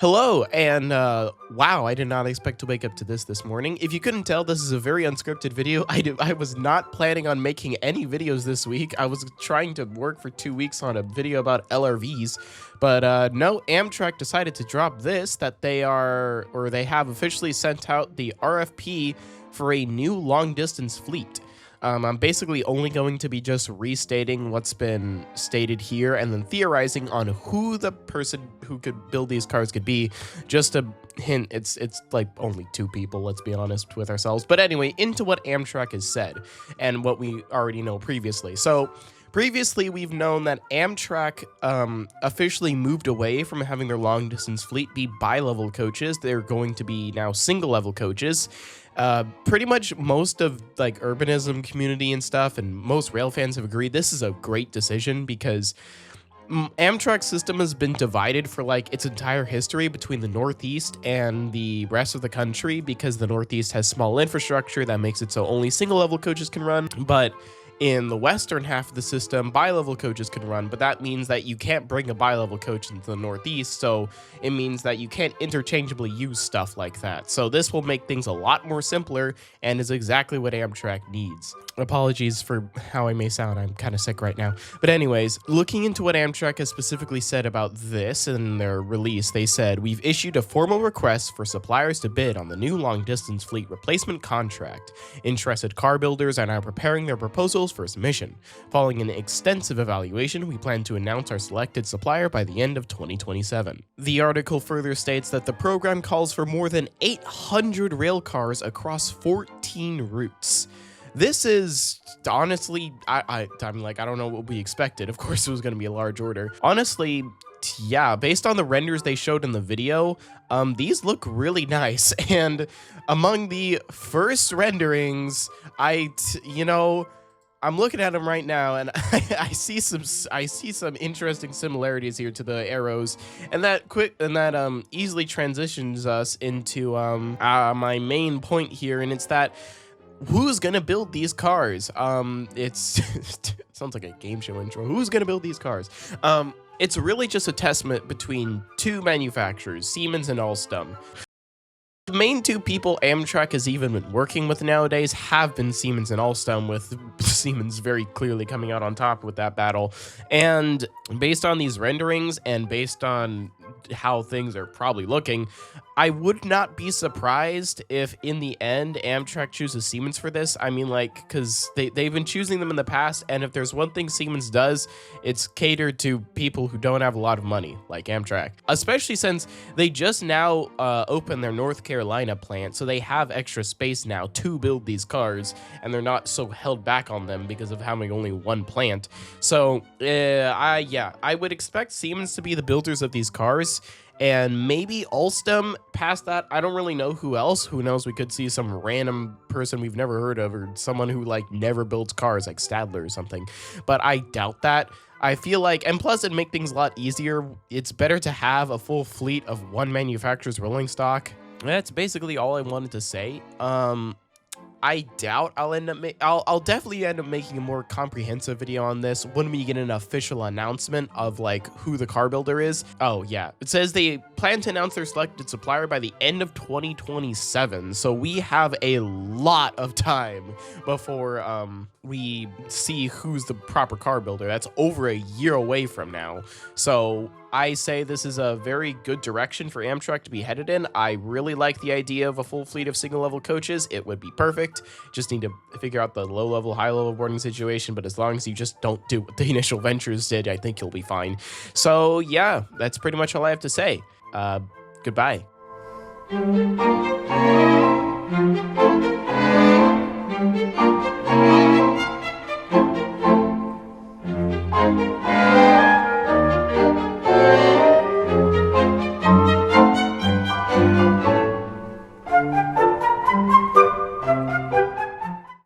Hello, and wow, I did not expect to wake up to this morning. If you couldn't tell, this is a very unscripted video. I was not planning on making any videos this week. I was trying to work for 2 weeks on a video about LRVs, but no, Amtrak decided to drop this, that they have officially sent out the RFP for a new long-distance fleet. I'm basically only going to be just restating what's been stated here and then theorizing on who the person who could build these cars could be. Just a hint, it's like only 2 people, let's be honest with ourselves. But anyway, into what Amtrak has said and what we already know previously. So previously, we've known that Amtrak officially moved away from having their long-distance fleet be bi-level coaches. They're going to be now single-level coaches. Pretty much most of like urbanism community and stuff and most rail fans have agreed this is a great decision because Amtrak's system has been divided for like its entire history between the Northeast and the rest of the country because the Northeast has small infrastructure that makes it so only single-level coaches can run, but in the western half of the system, bi-level coaches can run, but that means that you can't bring a bi-level coach into the Northeast, so it means that you can't interchangeably use stuff like that. So this will make things a lot more simpler and is exactly what Amtrak needs. Apologies for how I may sound, I'm kind of sick right now. But anyways, looking into what Amtrak has specifically said about this in their release, they said, "We've issued a formal request for suppliers to bid on the new long-distance fleet replacement contract. Interested car builders are now preparing their proposals for submission. Following an extensive evaluation, we plan to announce our selected supplier by the end of 2027. The article further states that the program calls for more than 800 rail cars across 14 routes. This is honestly, I'm like, I don't know what we expected. Of course, it was going to be a large order. Honestly, yeah, based on the renders they showed in the video, these look really nice. And among the first renderings, I'm looking at them right now, and I see some interesting similarities here to the arrows, and that easily transitions us into my main point here, and it's that who's gonna build these cars? It's it sounds like a game show intro. Who's gonna build these cars? It's really just a testament between 2 manufacturers, Siemens and Alstom. The main 2 people Amtrak has even been working with nowadays have been Siemens and Alstom, with Siemens very clearly coming out on top with that battle. And based on these renderings and based on how things are probably looking, I would not be surprised if in the end Amtrak chooses Siemens for this. I mean, like, because they've been choosing them in the past, and if there's one thing Siemens does, it's catered to people who don't have a lot of money, like Amtrak. Especially since they just now opened their North Carolina plant, so they have extra space now to build these cars, and they're not so held back on them because of having only one plant. So, I would expect Siemens to be the builders of these cars, and maybe Alstom past that. I don't really know who else. Who knows? We could see some random person we've never heard of, or someone who like never builds cars, like Stadler or something. But I doubt that. I feel like, and plus it'd make things a lot easier. It's better to have a full fleet of one manufacturer's rolling stock. That's basically all I wanted to say. I doubt I'll definitely end up making a more comprehensive video on this when we get an official announcement of like who the car builder is. Oh yeah, it says they plan to announce their selected supplier by the end of 2027. So we have a lot of time before we see who's the proper car builder. That's over a year away from now. So I say this is a very good direction for Amtrak to be headed in. I really like the idea of a full fleet of single-level coaches. It would be perfect. Just need to figure out the low-level, high-level boarding situation, but as long as you just don't do what the initial ventures did, I think you'll be fine. So yeah, that's pretty much all I have to say. Goodbye.